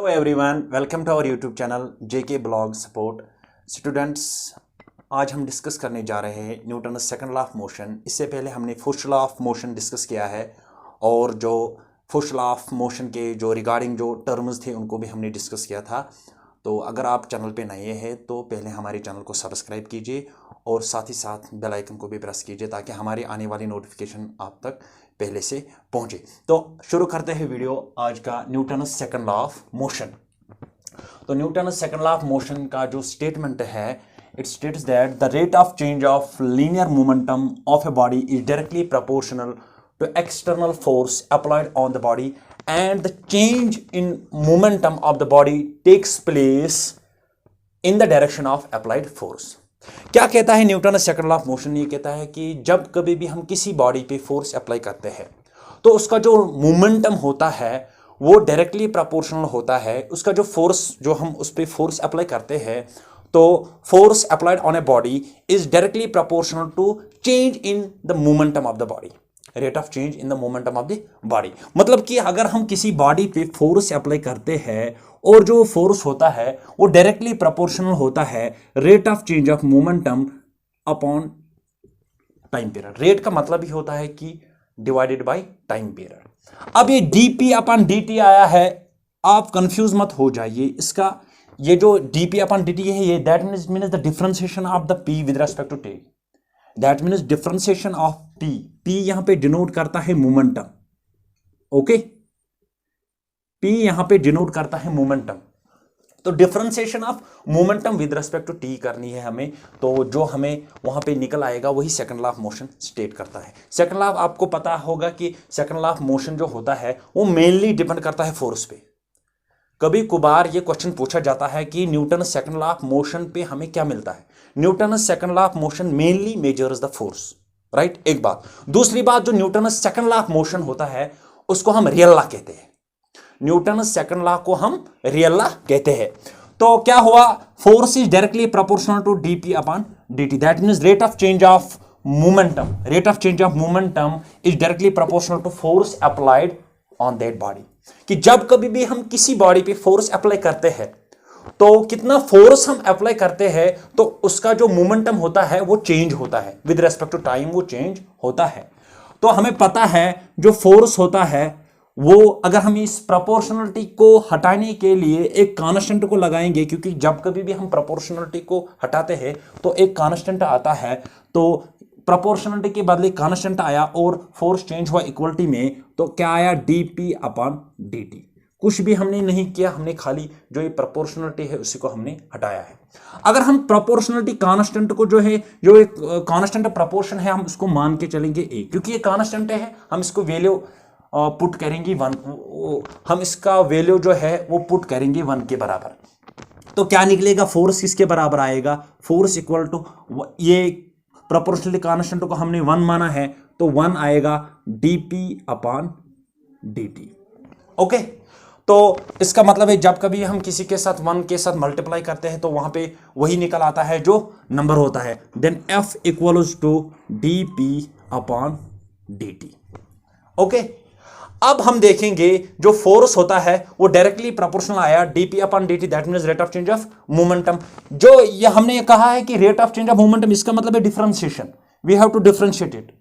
Hello everyone, welcome to our YouTube channel JK blog support. Students, आज हम discuss करने जा रहे हैं Newton second law of motion. इससे पहले हमने first law of motion discuss किया है और जो फर्स्ट लॉ ऑफ मोशन के जो रिगार्डिंग जो टर्म्स थे उनको भी हमने डिस्कस किया था। तो अगर आप चैनल पे नए हैं तो पहले हमारे चैनल को सब्सक्राइब कीजिए और साथ ही साथ बेल आइकन को भी प्रेस कीजिए ताकि हमारी आने वाली नोटिफिकेशन आप तक पहले से पहुंचे। तो शुरू करते हैं वीडियो आज का Newton second law of motion. तो Newton second law of motion का जो स्टेटमेंट है, it states that the rate of change of linear momentum of a body is directly proportional to external force applied on the body and the change in momentum of the body takes place in the direction of applied force। क्या कहता है Newton second law of motion? ये कहता है कि जब कभी भी हम किसी बॉडी पे फोर्स अप्लाई करते हैं तो उसका जो मोमेंटम होता है वो डायरेक्टली प्रोपोर्शनल होता है। उसका जो फोर्स जो हम उस पर फोर्स अप्लाई करते हैं तो force applied on a body is directly proportional to change in the momentum of the body, rate of change in the momentum of the body. मतलब कि अगर हम किसी बॉडी पे फोर्स अप्लाई करते हैं और जो फोर्स होता है वो डायरेक्टली प्रोपोर्शनल होता है rate of change of momentum upon time period. Rate का मतलब ही होता है कि डिवाइडेड बाय टाइम पीरियड। अब ये dp अपॉन dt आया है, आप कंफ्यूज मत हो जाइए। इसका ये जो dp अपॉन dt है ये that means the differentiation of the p with respect to t। That means differentiation of p। p यहां पे डिनोट करता है मोमेंटम। ओके, p यहां पे डिनोट करता है मोमेंटम। तो differentiation of momentum with respect to t करनी है हमें, तो जो हमें वहां पे निकल आएगा वही second law of motion state करता है। सेकंड लॉ आपको पता होगा कि सेकंड लॉ ऑफ मोशन जो होता है वो मेनली डिपेंड करता है फोर्स पे। कभी कभार ये क्वेश्चन पूछा जाता है कि Newton second law of motion पे हमें क्या मिलता है। Newton second law of motion mainly measures the force, right. एक बात। दूसरी बात, जो Newton second law of motion होता है उसको हम रियल लॉ कहते हैं। न्यूटन सेकंड लॉ को हम रियल लॉ कहते हैं। तो क्या हुआ, force is directly proportional to dp upon dt। That means rate of change of momentum, rate of change of momentum is directly proportional to force applied on that body. कि जब कभी भी हम किसी बॉडी पे फोर्स अप्लाई करते हैं तो कितना फोर्स हम अप्लाई करते हैं तो उसका जो मोमेंटम होता है वो चेंज होता है विद रेस्पेक्ट टू टाइम, वो चेंज होता है। तो हमें पता है जो फोर्स होता है वो, अगर हम इस प्रोपोर्शनलिटी को हटाने के लिए एक कांस्टेंट को लगाएंगे, क्योंकि जब कभी भी हम प्रोपोर्शनलिटी को हटाते हैं तो एक कांस्टेंट आता है, तो प्रोपोर्शनलिटी के बदले कांस्टेंट आया और फोर्स चेंज हुआ इक्वलिटी में, तो क्या आया dp अपॉन dt। कुछ भी हमने नहीं किया, हमने खाली जो ये प्रोपोर्शनलिटी है उसी को हमने हटाया है। अगर हम प्रोपोर्शनलिटी कांस्टेंट को जो है, जो एक कांस्टेंट प्रोपोर्शन है, हम उसको मान के चलेंगे a, क्योंकि ये कांस्टेंट है, हम इसको वैल्यू पुट करेंगे 1, हम इसका वैल्यू जो है वो पुट करेंगे 1 के बराबर। तो क्या निकलेगा, फोर्स किसके बराबर आएगा, फोर्स इक्वल टू, ये प्रोपोर्शनलिटी कांस्टेंट को हमने 1 माना है तो 1 आएगा dp अपॉन dt। ओके, तो इसका मतलब है जब कभी हम किसी के साथ 1 के साथ मल्टीप्लाई करते हैं तो वहां पे वही निकल आता है जो नंबर होता है। Then f equals to dp upon dt। Okay, अब हम देखेंगे जो फोर्स होता है वो डायरेक्टली प्रोपोर्शनल आया dp upon dt। That means rate of change of momentum. जो ये हमने कहा है कि rate of change of momentum, इसका मतलब है differentiation. We have to differentiate it.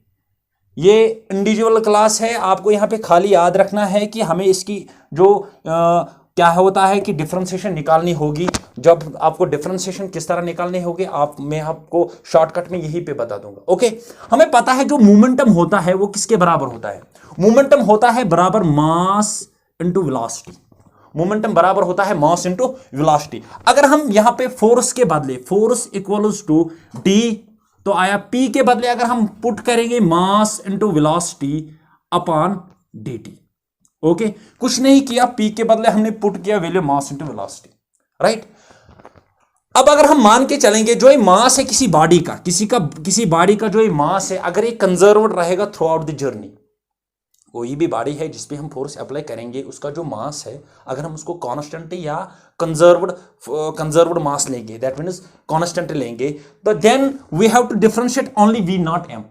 ये इंडिविजुअल क्लास है, आपको यहाँ पे खाली याद रखना है कि हमें इसकी जो क्या होता है कि डिफरेंशिएशन निकालनी होगी। जब आपको डिफरेंशिएशन किस तरह निकालनी होगी मैं आपको शॉर्टकट में यही पे बता दूंगा। ओके, हमें पता है जो मोमेंटम होता है वो किसके बराबर होता है। मोमेंटम होता है बराबर मास इंटू वेलोसिटी। मोमेंटम बराबर होता है मास इंटू वेलोसिटी। अगर हम यहां पे फोर्स के बदले फोर्स इक्वल्स टू डी, तो आया p के बदले अगर हम पुट करेंगे मास into velocity upon dt। Okay, कुछ नहीं किया, p के बदले हमने पुट किया वैल्यू मास इंटू वेलोसिटी, राइट। अब अगर हम मान के चलेंगे जो ये मास है किसी बॉडी का, किसी बॉडी का जो ये मास है, अगर ये कंजर्व्ड रहेगा थ्रू आउट द जर्नी, कोई भी बॉडी है जिसपे हम फोर्स अप्लाई करेंगे उसका जो मास है, अगर हम उसको कांस्टेंट या कंजर्व्ड मास लेंगे, दैट मींस कांस्टेंट लेंगे, तो then we have to differentiate only v not m।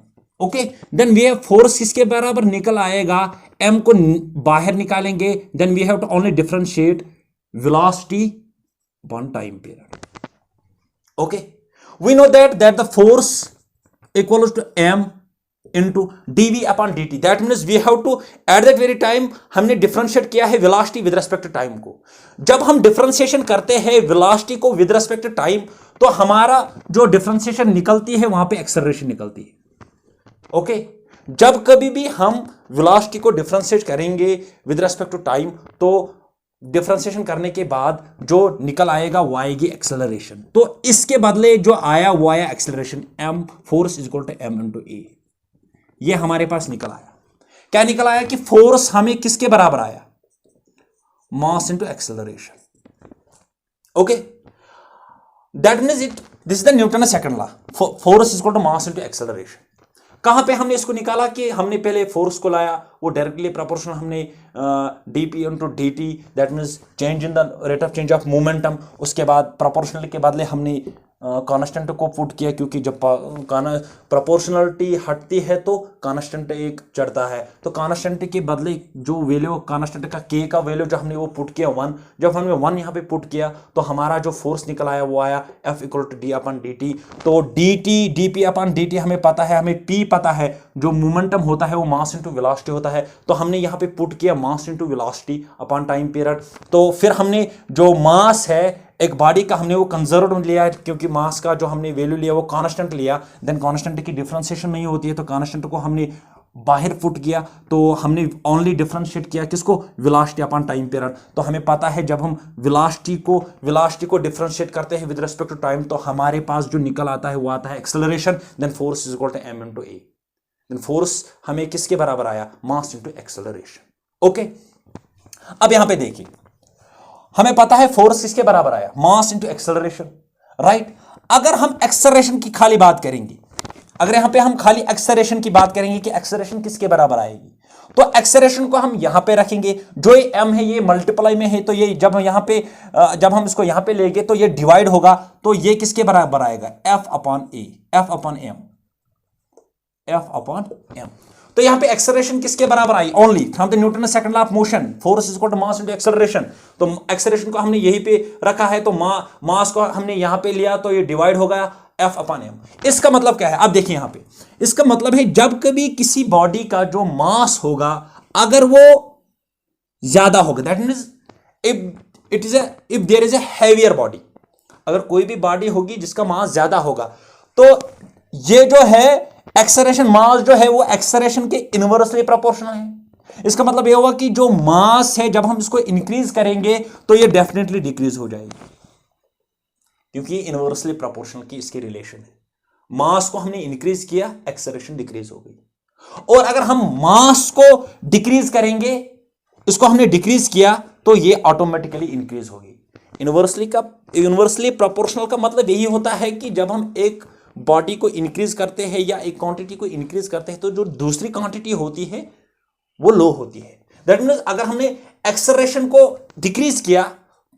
Okay, then we have force किसके बराबर निकल आएगा, m को बाहर निकालेंगे, then we have to only differentiate velocity upon time period. Okay, we know that the force equals to m into dv upon dt. That means we have to at that very time हमने differentiate किया है velocity with respect to time को. जब हम differentiation करते हैं velocity को with respect to time, तो हमारा जो डिफरेंशिएशन निकलती है वहां पे एक्सेलरेशन निकलती है. ओके, जब कभी भी हम वेलोसिटी को डिफरेंशिएट करेंगे विद रिस्पेक्ट टू टाइम, तो डिफरेंशिएशन करने के बाद जो निकल आएगा वो आएगी एक्सेलरेशन. तो इसके बदले जो आया वो आया acceleration. M force is equal to M into A. ये हमारे पास निकल आया. क्या निकल आया कि फोर्स हमें किसके बराबर आया? Mass into acceleration. Okay, that means it this is the Newton second law. Force is equal to mass into acceleration. कहां पे हमने इसको निकाला कि हमने पहले फोर्स को लाया, वो डायरेक्टली प्रोपोर्शनल हमने dp into dt, that means change in the rate of change of momentum. उसके बाद प्रोपोर्शनल के बदले हमने कांस्टेंट को पुट किया, क्योंकि जब प्रोपोर्शनलिटी हटती है तो कांस्टेंट एक चढ़ता है. तो कांस्टेंट के बदले जो वैल्यू कांस्टेंट का k का वैल्यू जो हमने वो पुट किया 1. जब हमने 1 यहाँ पे पुट किया तो हमारा जो फोर्स निकल आया वो आया F equal to D upon D T. तो dt dp अपन dt हमें पता है, हमें p पता है. जो मोमेंटम होता है वो मास इंटू वेलोसिटी होता है. तो हमने यहाँ पे पुट किया मास into velocity upon time period. तो फिर हमने जो मास है एक बॉडी का हमने वो कंजर्व लिया, क्योंकि मास का जो हमने वैल्यू लिया वो कांस्टेंट लिया. देन कांस्टेंट की डिफरेंशिएशन नहीं होती है, तो कांस्टेंट को हमने बाहर पुट किया. तो हमने ओनली डिफरेंशिएट किया किसको? Velocity upon time period. तो हमें पता है जब हम वेलोसिटी को डिफरेंशिएट करते हैं विद रिस्पेक्ट टू टाइम, तो हमारे पास जो निकल आता है वो आता है acceleration. Then force is equal to M into A. Then force हमें किसके बराबर आया? Mass into acceleration. ओके, अब यहां पे देखिए, हमें पता है फोर्स किसके बराबर आया? Mass into acceleration, right. अगर हम एक्सेलरेशन की खाली बात करेंगे, अगर यहां पे हम खाली एक्सेलरेशन की बात करेंगे कि एक्सेलरेशन किसके बराबर आएगी, तो एक्सेलरेशन को हम यहां पे रखेंगे. जो ये m है ये मल्टीप्लाई में है, तो ये जब हम इसको यहां पे लेंगे तो ये डिवाइड होगा. तो ये किसके बराबर आएगा? F upon A, F upon M, F upon M. तो यहां पे एक्सेलरेशन किसके बराबर आई? Only from the Newton second law of motion, force is equal to mass into acceleration. तो एक्सेलरेशन को हमने यहीं पे रखा है, तो मास को हमने यहां पे लिया, तो ये डिवाइड हो गया F अपॉन एम. इसका मतलब क्या है? आप देखिए यहां पे, इसका मतलब है जब कभी किसी बॉडी का जो मास होगा अगर वो ज्यादा होगा, that means if there is a heavier body, अगर कोई भी बॉडी होगी जिसका मास ज्यादा होगा, तो ये जो है एक्सेलरेशन मास जो है वो एक्सेलरेशन के इनवर्सली प्रोपोर्शनल है. इसका मतलब ये होगा कि जो मास है जब हम इसको इंक्रीज करेंगे तो ये डेफिनेटली डिक्रीज हो जाएगी, क्योंकि इनवर्सली प्रोपोर्शनल की इसकी रिलेशन है. मास को हमने इंक्रीज किया, एक्सेलरेशन डिक्रीज हो गई. और अगर हम मास को डिक्रीज करेंगे, इसको हमने डिक्रीज किया, तो ये ऑटोमेटिकली इंक्रीज होगी. इनवर्सली प्रोपोर्शनल का मतलब यही होता है कि जब हम एक बॉडी को इंक्रीज करते हैं या एक क्वांटिटी को इंक्रीज करते हैं, तो जो दूसरी क्वांटिटी होती है वो लो होती है. दैट मींस अगर हमने एक्सेलरेशन को डिक्रीज किया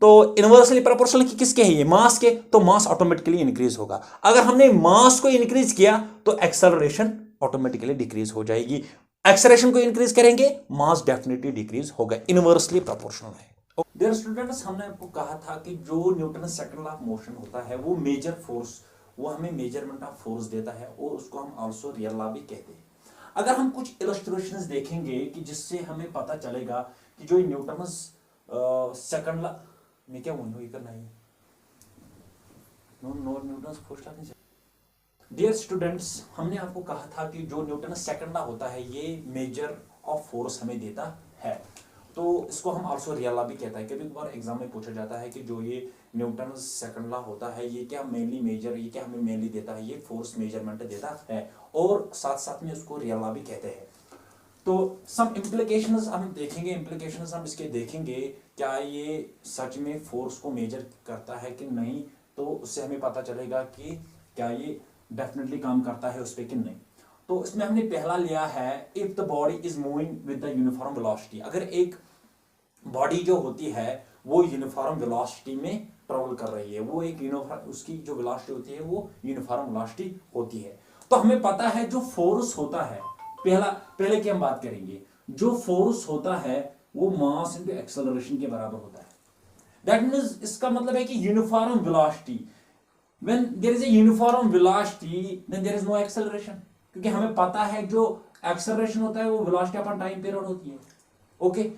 तो इनवर्सली प्रोपोर्शनल की किसके है? ये मास के. तो मास ऑटोमेटिकली इंक्रीज होगा. अगर हमने मास को इंक्रीज किया तो एक्सेलरेशन ऑटोमेटिकली डिक्रीज हो जाएगी. एक्सेलरेशन को इंक्रीज करेंगे, मास डेफिनेटली डिक्रीज होगा. इनवर्सली प्रोपोर्शनल है. डियर स्टूडेंट्स, हमने आपको कहा था कि जो Newton second law of motion होता है वो मेजर फोर्स, वो हमें मेजरमेंट ऑफ फोर्स देता है, और उसको हम आल्सो रियल लॉ भी कहते हैं. अगर हम कुछ इलस्ट्रेशंस देखेंगे कि जिससे हमें पता चलेगा कि जो न्यूटन सेकंड लॉ में क्या वही करना है. No Newton first law. Dear students, हमने आपको कहा था कि जो न्यूटन सेकंड लॉ होता है ये मेजर ऑफ फोर्स हमें देता है. तो इसको हम आल्सो रियल लॉ भी कहता है. कभी कभार एग्जाम में पूछा जाता है कि जो ये न्यूटन सेकंड लॉ होता है ये क्या मेनली मेजर, ये क्या हमें मेनली देता है? ये फोर्स मेजरमेंट देता है, और साथ साथ में उसको रियल लॉ भी कहते हैं. तो सम इम्प्लीकेशंस हम देखेंगे, इम्प्लीकेशंस हम इसके देखेंगे, क्या ये सच में फोर्स को मेजर करता है कि नहीं. तो उससे हमें पता चलेगा कि क्या ये डेफिनेटली काम करता है उस पर कि नहीं. तो इसमें हमने पहला लिया है, if the body is moving with the uniform velocity. अगर एक बॉडी जो होती है वो यूनिफॉर्म वेलोसिटी में ट्रेवल कर रही है, वो एक यूनिफॉर्म, उसकी जो वेलोसिटी होती है वो यूनिफॉर्म वेलोसिटी होती है, तो हमें पता है जो फोर्स होता है, पहले की हम बात करेंगे, जो फोर्स होता है वो मास इनटू एक्सेलरेशन के बराबर होता है. दैट मीन्स इसका मतलब है कि uniform velocity, when there is a uniform velocity then there is no acceleration, क्योंकि हमें पता है जो एक्सेलरेशन होता है वो वेलोसिटी अपॉन टाइम पीरियड होती है। ओके,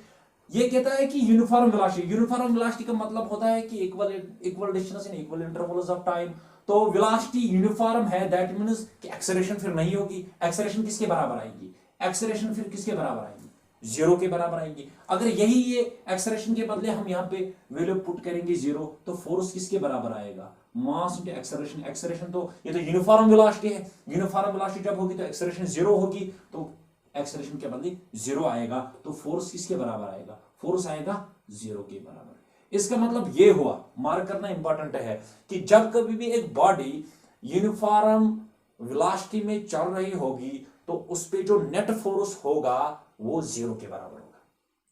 ये कहता है कि यूनिफॉर्म वेलोसिटी, यूनिफॉर्म वेलोसिटी का मतलब होता है कि equal distance in equal intervals of time. तो वेलोसिटी यूनिफॉर्म है, दैट मींस कि एक्सेलरेशन फिर नहीं होगी। एक्सेलरेशन किसके बराबर आएगी? एक्सेलरेशन फिर किसके बराबर आएगी? जीरो के बराबर आएगी। अगर यही ये एक्सेलरेशन के बदले हम यहाँ पे वैल्यू पुट करेंगे जीरो, तो फोर्स किसके बराबर आएगा? Mass into acceleration. एक्सेलरेशन तो ये तो यूनिफॉर्म वेलोसिटी है, यूनिफॉर्म वेलोसिटी जब होगी तो एक्सेलरेशन जीरो होगी, तो एक्सेलरेशन के बदले जीरो आएगा, तो फोर्स किसके बराबर आएगा? फोर्स आएगा जीरो के बराबर। इसका मतलब ये हुआ, मार्क करना इंपॉर्टेंट है, कि जब कभी भी एक बॉडी यूनिफॉर्म वेलोसिटी में चल रही होगी तो उस पे जो नेट फोर्स होगा वो जीरो के बराबर होगा।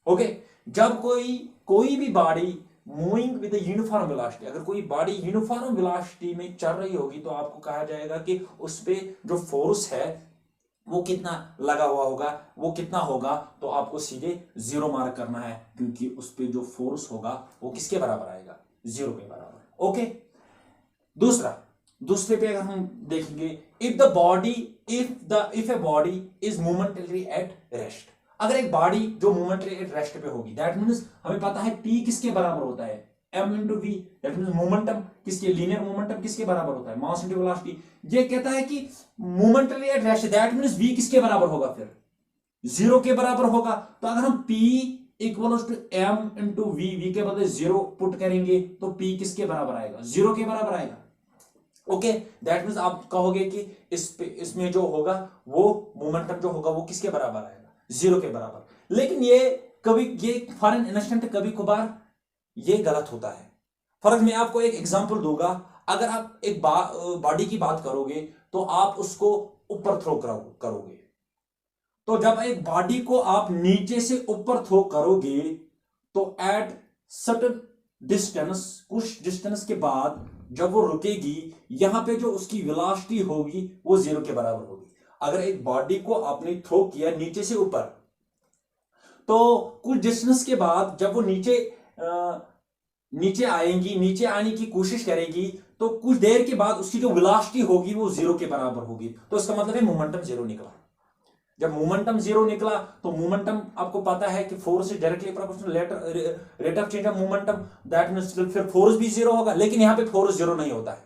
ओके, जब कोई भी body moving with uniform velocity, अगर कोई बॉडी यूनिफॉर्म वेलोसिटी में चल रही होगी तो आपको कहा जाएगा कि उस पे जो फोर्स है वो कितना लगा हुआ होगा, वो कितना होगा, तो आपको सीधे जीरो मार्क करना है, क्योंकि उस पे जो फोर्स होगा वो किसके बराबर आएगा? जीरो के बराबर। ओके, दूसरे पे अगर हम देखेंगे, if A body is momentary at rest, अगर एक बॉडी जो मोमेंटरी एट रेस्ट पे होगी, दैट मींस हमें पता है P किसके बराबर होता है? m into V, that means momentum किसके, लीनियर मोमेंटम किसके बराबर होता है? Mass into velocity. ये कहता है कि momentary at rest, that means v किसके बराबर होगा? फिर जीरो के बराबर होगा। तो अगर हम P equals to m into V के बदले जीरो पुट करेंगे तो P किसके बराबर आएगा? जीरो के बराबर आएगा। ओके, दैट मींस आप कहोगे कि इसमें जो होगा वो मोमेंटम जो होगा वो किसके बराबर आएगा? जीरो के बराबर। लेकिन ये फॉर एन इंस्टेंट कभी कभार ये गलत होता है। फर्क मैं आपको एक एग्जांपल दूंगा। अगर आप एक बॉडी की बात करोगे तो आप उसको ऊपर थ्रो करोगे, तो जब एक बॉडी को आप नीचे से ऊपर थ्रो करोगे तो एट सर्टेन डिस्टेंस, कुछ डिस्टेंस के बाद जब वो रुकेगी, यहां पे जो उसकी वेलोसिटी होगी वो जीरो के बराबर होगी। अगर एक बॉडी को आपने थ्रो किया नीचे से ऊपर, तो कुछ डिस्टेंस के बाद जब वो नीचे आएंगी, नीचे आने की कोशिश करेगी, तो कुछ देर के बाद उसकी जो वेलोसिटी होगी वो जीरो के बराबर होगी। तो इसका मतलब है मोमेंटम जीरो निकला। जब मोमेंटम जीरो निकला तो मोमेंटम आपको पता है कि फोर्स से directly proportional rate of change of momentum, that means फिर फोर्स भी जीरो होगा। लेकिन यहां पे फोर्स जीरो नहीं होता है,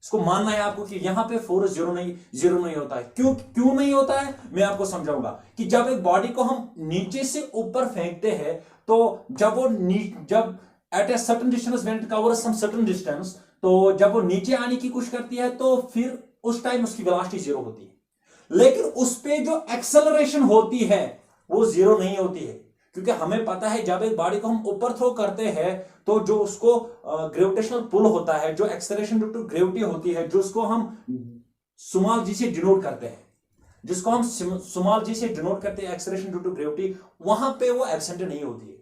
इसको मानना है आपको कि यहां पे फोर्स जीरो नहीं होता है। क्यों नहीं होता है, मैं आपको समझाऊंगा। कि जब एक बॉडी को हम नीचे से ऊपर फेंकते हैं, तो जब at a certain distance when it covers some certain distance, तो जब वो नीचे आने की कोशिश करती है तो फिर उस टाइम उसकी वेलोसिटी जीरो होती है। लेकिन उस पे जो एक्सेलरेशन होती है वो जीरो नहीं होती है, क्योंकि हमें पता है जब एक बॉडी को हम ऊपर थ्रो करते हैं तो जो उसको ग्रेविटेशनल पुल होता है, जो एक्सेलरेशन ड्यू टू ग्रेविटी होती है, जो उसको हम स्मॉल जी से डिनोट करते हैं, एक्सेलरेशन ड्यू टू ग्रेविटी, वहां पे वो एब्सेंट नहीं होती है।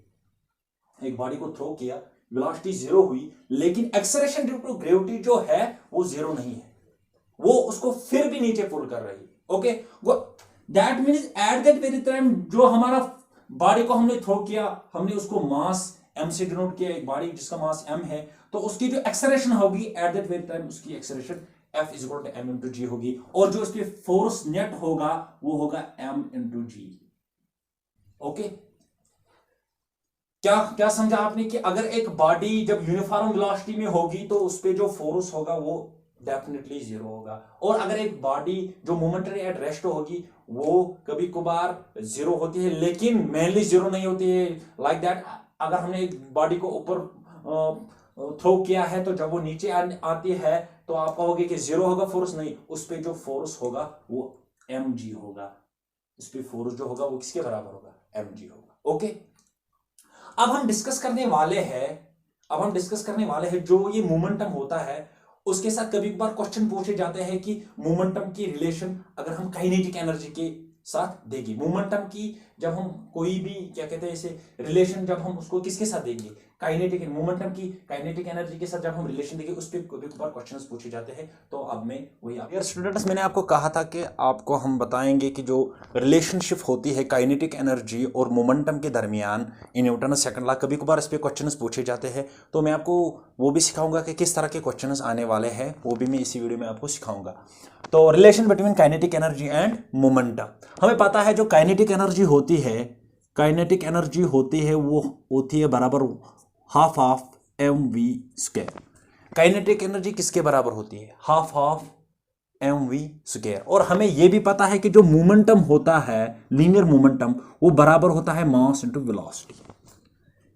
एक बॉडी को थ्रो किया, वेलोसिटी जीरो हुई, लेकिन एक्सेलरेशन ड्यू टू ग्रेविटी जो है वो जीरो नहीं है, वो उसको फिर भी नीचे पुल कर रही है। Okay, that means eight that very time जो हमारा बॉडी को हमने थ्रो किया, हमने उसको मास m से डिनोट किया, एक बॉडी जिसका मास m है, तो उसकी जो एक्सेलरेशन होगी एट दैट वेरी टाइम, उसकी acceleration F is equal to m into G होगी, और जो उसके फोर्स नेट होगा वो होगा m इंटू जी। ओके, क्या समझा आपने कि अगर एक बॉडी जब यूनिफॉर्म वेलोसिटी में होगी तो उस पे जो फोर्स होगा वो डेफिनेटली जीरो होगा, और अगर एक बॉडी जो मोमेंटरी एट रेस्ट होगी वो कभी कभार जीरो होती है, लेकिन मेनली जीरो नहीं होती है। लाइक दैट, अगर हमने एक बॉडी को ऊपर थ्रो किया है तो जब वो नीचे आती है तो आप कहोगे कि जीरो होगा फोर्स, नहीं, उस पे जो फोर्स होगा वो mg होगा, उस पे फोर्स जो होगा वो किसके बराबर होगा? mg होगा। ओके, अब हम डिस्कस करने वाले हैं जो ये मोमेंटम होता है उसके साथ कभी कभार क्वेश्चन पूछे जाते हैं कि मोमेंटम की रिलेशन अगर हम काइनेटिक एनर्जी के साथ देंगे, मोमेंटम की जब हम कोई भी क्या कहते हैं इसे रिलेशन जब हम उसको किसके साथ देंगे? काइनेटिक मोमेंटम की काइनेटिक एनर्जी के साथ जब हम रिलेशन देखें उस पर कभी कभार क्वेश्चंस पूछे जाते हैं, तो अब मैं वही आप स्टूडेंट्स, मैंने आपको कहा था कि आपको हम बताएंगे कि जो रिलेशनशिप होती है काइनेटिक एनर्जी और मोमेंटम के दरमियान इन न्यूटन सेकंड लॉ, कभी कभार इस पर क्वेश्चंस पूछे जाते हैं, तो मैं आपको वो भी सिखाऊंगा कि किस तरह के क्वेश्चंस आने वाले हैं, वो भी मैं इसी वीडियो में आपको सिखाऊंगा। तो relation between kinetic energy and momentum, हमें पता है जो काइनेटिक एनर्जी होती है, काइनेटिक एनर्जी होती है वो होती है बराबर half of mv square. Kinetic energy किसके बराबर होती है? Half of mv square. और हमें यह भी पता है कि जो मोमेंटम होता है, लीनियर मोमेंटम, वो बराबर होता है मास इनटू वेलोसिटी।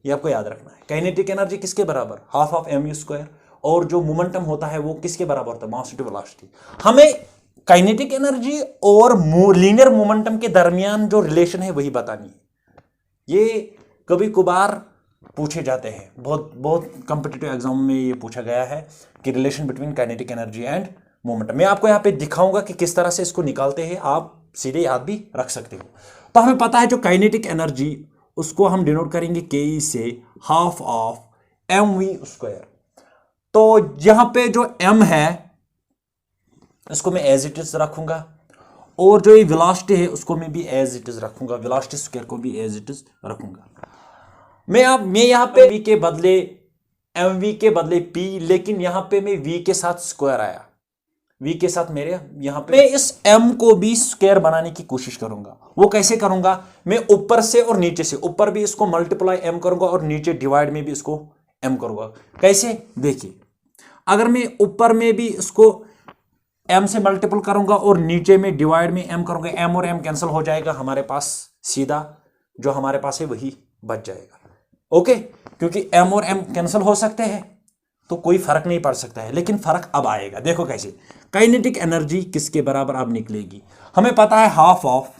ये आपको याद रखना है। काइनेटिक एनर्जी किसके बराबर? Half of mv square. और जो मोमेंटम होता है वो किसके बराबर होता है? Mass into velocity. हमें काइनेटिक एनर्जी और लीनियर मोमेंटम के दरमियान जो रिलेशन है वही बतानी है। ये कभी कभार पूछे जाते हैं, बहुत बहुत कॉम्पिटिटिव एग्जाम में ये पूछा गया है कि relation between kinetic energy and momentum. मैं आपको यहाँ पे दिखाऊंगा कि किस तरह से इसको निकालते हैं, आप सीधे याद भी रख सकते हो। तो हमें पता है जो काइनेटिक एनर्जी, उसको हम डिनोट करेंगे के से हाफ ऑफ mv स्क्वायर। तो यहां पे जो m है इसको मैं एज इट इज रखूंगा, और जो ये वेलोसिटी है उसको मैं भी एज इट इज रखूंगा, वेलोसिटी स्क्वायर को भी एज इट इज रखूंगा। मैं यहां पे v के बदले mv के बदले p, लेकिन यहां पे मैं v के साथ स्क्वायर आया, v के साथ मेरे यहां पे मैं इस m को भी स्क्वायर बनाने की कोशिश करूंगा। वो कैसे करूंगा? मैं ऊपर से और नीचे से, ऊपर भी इसको मल्टीप्लाई m करूंगा और नीचे डिवाइड में भी इसको m करूंगा। कैसे? देखिए, अगर मैं ऊपर में भी इसको m से मल्टीपल करूंगा और नीचे में डिवाइड में m करूंगा, m और m कैंसिल हो जाएगा, हमारे पास सीधा जो हमारे पास है वही बच जाएगा। ओके, क्योंकि m और m कैंसिल हो सकते हैं तो कोई फर्क नहीं पड़ सकता है, लेकिन फर्क अब आएगा। देखो कैसे, काइनेटिक एनर्जी किसके बराबर अब निकलेगी? हमें पता है हाफ ऑफ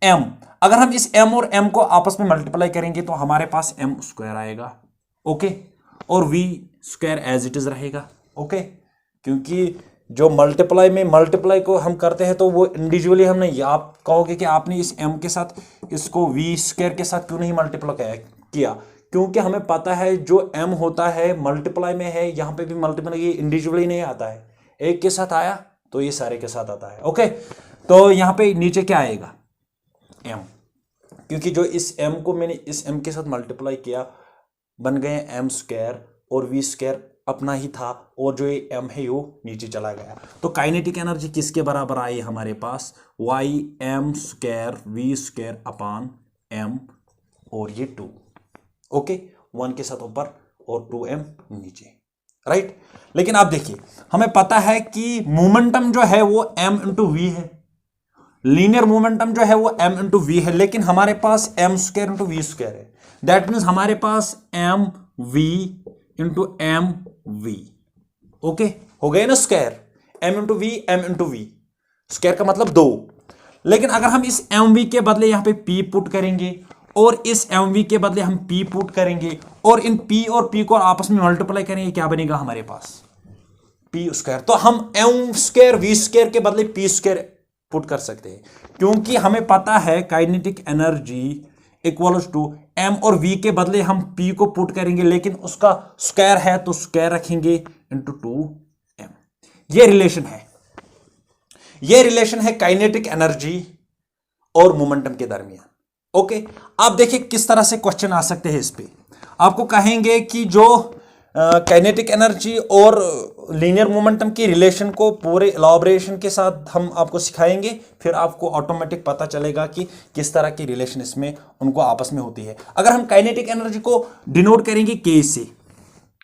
m। अगर हम इस m और m को आपस में मल्टीप्लाई करेंगे तो हमारे पास m स्क्वायर आएगा। ओके, और v square as it is रहेगा। ओके, क्योंकि जो मल्टीप्लाई को हम करते हैं तो वो इंडिविजुअली हम नहीं, आप कहोगे कि आपने इस m के साथ इसको v स्क्वायर के साथ क्यों नहीं मल्टीप्लाई किया? क्योंकि हमें पता है जो m होता है मल्टीप्लाई में है, यहाँ पे भी मल्टीप्लाई, ये इंडिविजुअली नहीं आता है, एक के साथ आया तो ये सारे के साथ आता है। ओके, तो यहाँ पे नीचे क्या आएगा? m, क्योंकि जो इस m को मैंने इस m के साथ मल्टीप्लाई किया, बन गए m स्क्वायर, और v स्क्वायर अपना ही था, और जो ये m है वो नीचे चला गया। तो काइनेटिक एनर्जी किसके बराबर आई हमारे पास? y m square v square upon m, और ये 2। ओके, 1 के साथ ऊपर और 2m नीचे, राइट। लेकिन आप देखिए, हमें पता है कि मोमेंटम जो है वो m इंटू वी है, लीनियर मोमेंटम जो है वो m इंटू वी है, लेकिन हमारे पास m square into V square है। दैट मीन्स हमारे पास m v into m v। Okay, हो गए ना square, m into V, m into V, square का मतलब 2। लेकिन अगर हम इस mv के बदले यहां पे p पुट करेंगे और इस mv के बदले हम p पुट करेंगे और इन p और p को आपस में मल्टीप्लाई करेंगे, क्या बनेगा हमारे पास? p square. तो हम m स्क्वायर v स्क्वायर के बदले p स्क्वायर पुट कर सकते हैं, क्योंकि हमें पता है kinetic energy equals to m और v के बदले हम p को पुट करेंगे, लेकिन उसका स्क्वायर है तो स्क्वायर रखेंगे इंटू 2m। ये रिलेशन है काइनेटिक एनर्जी और मोमेंटम के दरमियान। ओके, आप देखिए किस तरह से क्वेश्चन आ सकते हैं इस पे। आपको कहेंगे कि जो काइनेटिक एनर्जी और लीनियर मोमेंटम की रिलेशन को पूरे इलैबोरेशन के साथ हम आपको सिखाएंगे, फिर आपको ऑटोमेटिक पता चलेगा कि किस तरह की रिलेशन इसमें उनको आपस में होती है। अगर हम काइनेटिक एनर्जी को डिनोट करेंगे के से,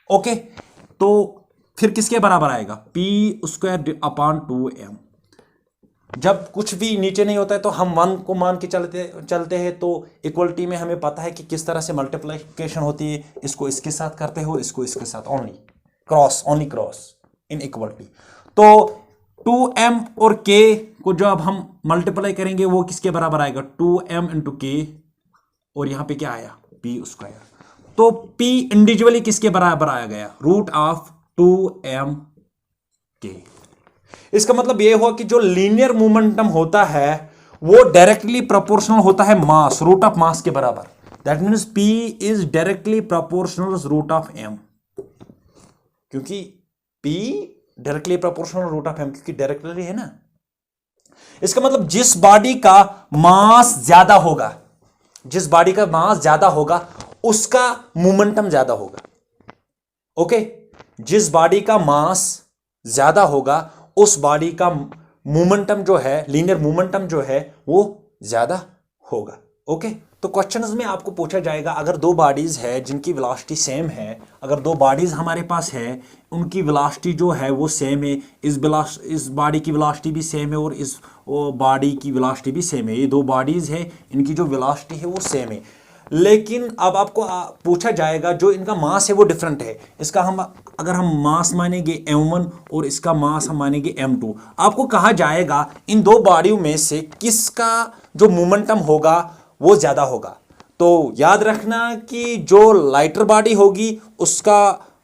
ओके, तो फिर किसके बराबर आएगा? p square upon 2m। जब कुछ भी नीचे नहीं होता है तो हम 1 को मान के चलते हैं, तो इक्वलिटी में हमें पता है कि किस तरह से मल्टीप्लिकेशन होती है। इसको इसके साथ करते हो, इसको इसके साथ, ओनली क्रॉस इन इक्वलिटी। तो 2m और k को जब हम मल्टीप्लाई करेंगे वो किसके बराबर आएगा? 2m इंटू k, और यहां पे क्या आया? p square. तो p इंडिविजुअली किसके बराबर आया गया? Root of 2m k। इसका मतलब यह हुआ कि जो लीनियर मोमेंटम होता है वो डायरेक्टली प्रोपोर्शनल होता है मास, रूट ऑफ मास के बराबर। That means P is directly proportional root of M, क्योंकि P directly proportional root of M, क्योंकि डायरेक्टली है ना। इसका मतलब जिस बॉडी का मास ज्यादा होगा, जिस बॉडी का मास ज्यादा होगा उसका मोमेंटम ज्यादा होगा। ओके, जिस बॉडी का मास ज्यादा होगा उस बॉडी का मोमेंटम जो है, लीनियर मोमेंटम जो है वो ज्यादा होगा। ओके, तो क्वेश्चंस में आपको पूछा जाएगा अगर दो बॉडीज है जिनकी वेलोसिटी सेम है, अगर दो बॉडीज हमारे पास है उनकी वेलोसिटी जो है वो सेम है, इस बॉडी की वेलोसिटी भी सेम है और इस बॉडी की वेलोसिटी भी सेम है, ये दो बॉडीज है इनकी जो वेलोसिटी है वो सेम है, लेकिन अब आपको पूछा जाएगा जो इनका मास है वो डिफरेंट है। इसका हम अगर हम मास मानेंगे m1 और इसका मास हम मानेंगे m2, आपको कहा जाएगा इन दो बॉडियों में से किसका जो मोमेंटम होगा वो ज्यादा होगा। तो याद रखना कि जो लाइटर बॉडी होगी उसका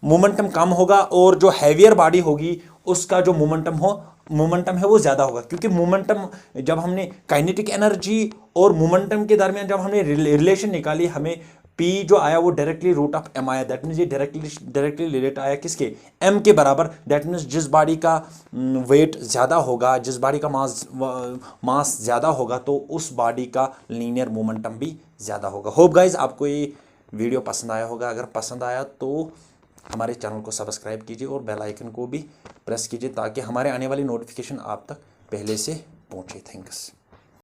मोमेंटम कम होगा और जो हैवियर बॉडी होगी उसका जो मोमेंटम है वो ज्यादा होगा, क्योंकि मोमेंटम जब हमने काइनेटिक एनर्जी और मोमेंटम के दरमियान जब हमने रिलेशन निकाली, हमें P जो आया वो डायरेक्टली रूट ऑफ M आया। दैट मीन्स ये डायरेक्टली रिलेट आया किसके, M के बराबर। दैट मीन्स जिस बॉडी का वेट ज़्यादा होगा, जिस बॉडी का मास ज़्यादा होगा तो उस बॉडी का लीनियर मोमेंटम भी ज़्यादा होगा। होप गाइज आपको ये वीडियो पसंद आया होगा। अगर पसंद आया तो हमारे चैनल को सब्सक्राइब कीजिए और बेल आइकन को भी प्रेस कीजिए ताकि हमारे आने वाली नोटिफिकेशन आप तक पहले से पहुँचे। थैंक्स।